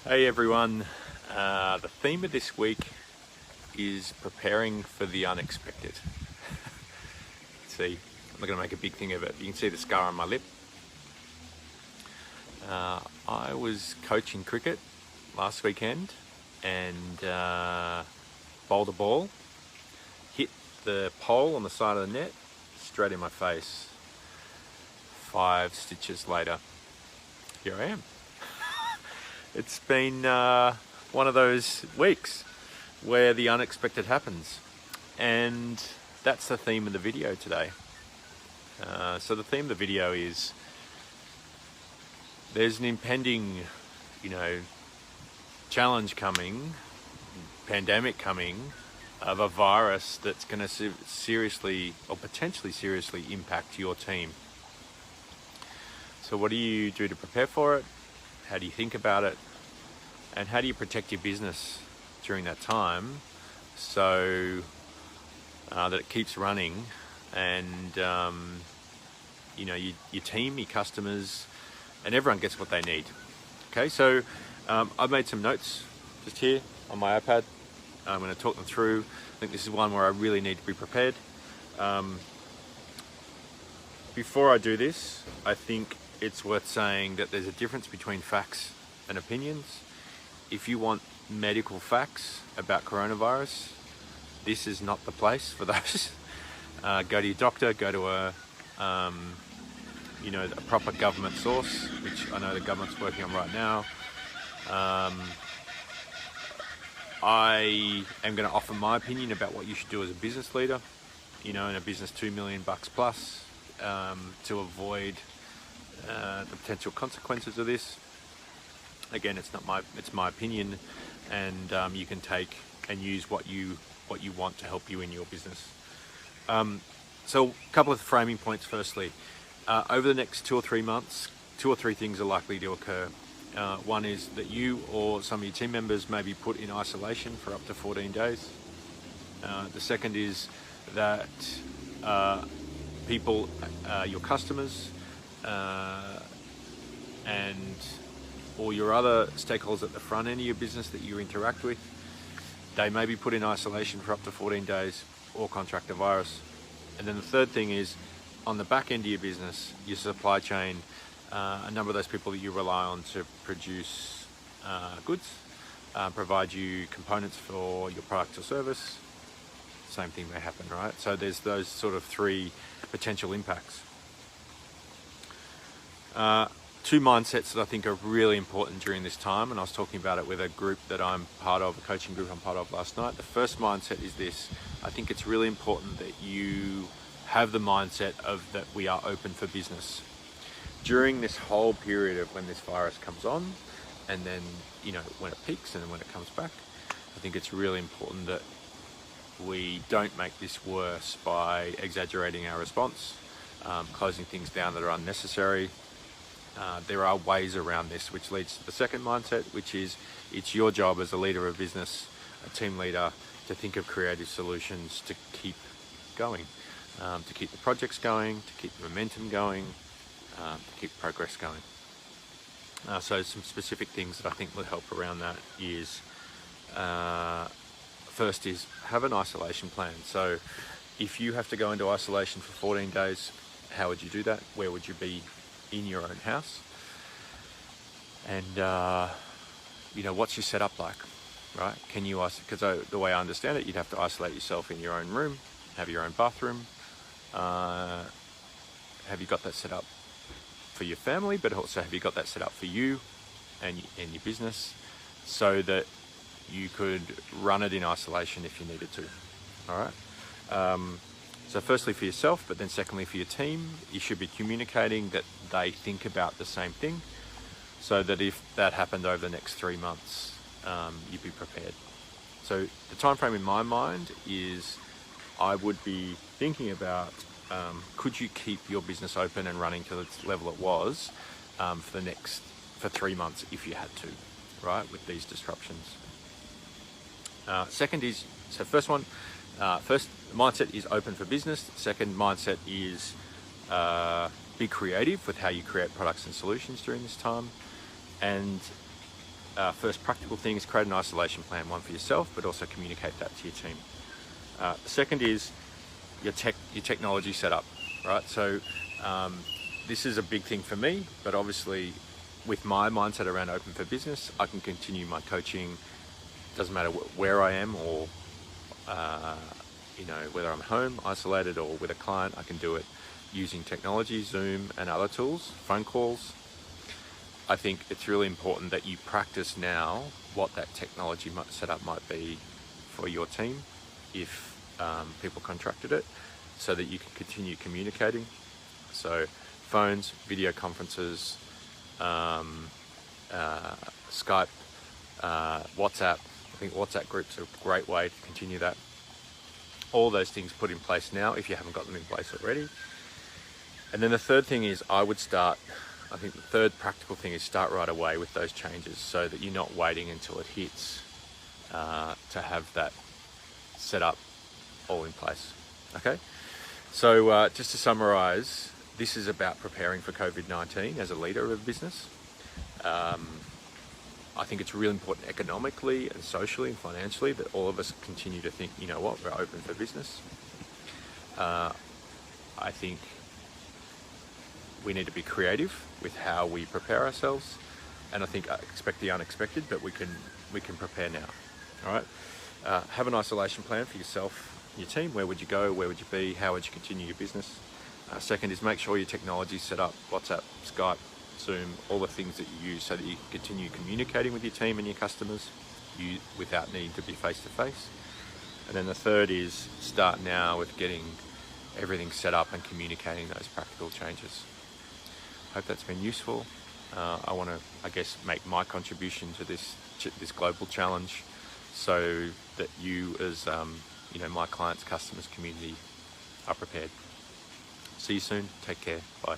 Hey everyone, the theme of this week is preparing for the unexpected. See, I'm not going to make a big thing of it. You can see the scar on my lip. I was coaching cricket last weekend and bowled a ball, hit the pole on the side of the net, straight in my face. 5 stitches later, here I am. It's been one of those weeks where the unexpected happens, and that's the theme of the video today. So the theme of the video is there's an impending, challenge coming, pandemic coming, of a virus that's going to seriously or potentially seriously impact your team. So what do you do to prepare for it? How do you think about it? And how do you protect your business during that time so that it keeps running and your team, your customers, and everyone gets what they need? Okay, so I've made some notes just here on my iPad. I'm going to talk them through. I think this is one where I really need to be prepared. Before I do this, I think it's worth saying that there's a difference between facts and opinions. If you want medical facts about coronavirus, this is not the place for those. Go to your doctor, go to a proper government source, which I know the government's working on right now. I am going to offer my opinion about what you should do as a business leader, in a business $2 million plus, to avoid the potential consequences of this. Again, it's my opinion, and you can take and use what you want to help you in your business. So a couple of framing points. Firstly, over the next 2 or 3 months, 2 or 3 things are likely to occur. One is that you or some of your team members may be put in isolation for up to 14 days. The second is that people, your customers, and all your other stakeholders at the front end of your business that you interact with, they may be put in isolation for up to 14 days or contract the virus. And then the third thing is, on the back end of your business, your supply chain, a number of those people that you rely on to produce goods, provide you components for your product or service, same thing may happen, right? So there's those sort of 3 potential impacts. 2 mindsets that I think are really important during this time, and I was talking about it with a group that I'm part of, a coaching group I'm part of last night. The first mindset is this: I think it's really important that you have the mindset of that we are open for business. During this whole period of when this virus comes on, and then, when it peaks and when it comes back, I think it's really important that we don't make this worse by exaggerating our response, closing things down that are unnecessary. There are ways around this, which leads to the second mindset, which is it's your job as a leader of business, a team leader, to think of creative solutions to keep going, to keep the projects going, to keep the momentum going, to keep progress going. So some specific things that I think will help around that is, first is have an isolation plan. So if you have to go into isolation for 14 days, how would you do that? Where would you be in your own house? And what's your setup like, right? Can you because the way I understand it, you'd have to isolate yourself in your own room, have your own bathroom. Have you got that set up for your family, but also have you got that set up for you and your business, so that you could run it in isolation if you needed to? All right. So firstly for yourself, but then secondly for your team, you should be communicating that they think about the same thing, so that if that happened over the next 3 months, you'd be prepared. So the time frame in my mind is I would be thinking about, could you keep your business open and running to the level it was for 3 months if you had to, right, with these disruptions. Second is, so first mindset is open for business. Second mindset is be creative with how you create products and solutions during this time. And first practical thing is create an isolation plan, one for yourself, but also communicate that to your team. The second is your technology setup, right? So this is a big thing for me, but obviously with my mindset around Open for Business, I can continue my coaching. Doesn't matter where I am, or whether I'm home, isolated, or with a client, I can do it using technology, Zoom and other tools, phone calls. I think it's really important that you practice now what that technology setup might be for your team if people contracted it, so that you can continue communicating. So phones, video conferences, Skype, WhatsApp. I think WhatsApp groups are a great way to continue that. All those things put in place now if you haven't got them in place already. And then the third thing is I think the third practical thing is start right away with those changes, so that you're not waiting until it hits to have that set up all in place. Okay, so just to summarize, this is about preparing for COVID-19 as a leader of a business. I think it's really important economically and socially and financially that all of us continue to think, you know what, we're open for business. I think we need to be creative with how we prepare ourselves, and I think expect the unexpected, but we can prepare now. All right, have an isolation plan for yourself, your team. Where would you go? Where would you be? How would you continue your business? Second is make sure your technology's set up: WhatsApp, Skype, Zoom, all the things that you use, so that you can continue communicating with your team and your customers without needing to be face to face. And then the third is start now with getting everything set up and communicating those practical changes. Hope that's been useful. I want to, make my contribution to this global challenge, so that you, as my clients, customers, community, are prepared. See you soon. Take care. Bye.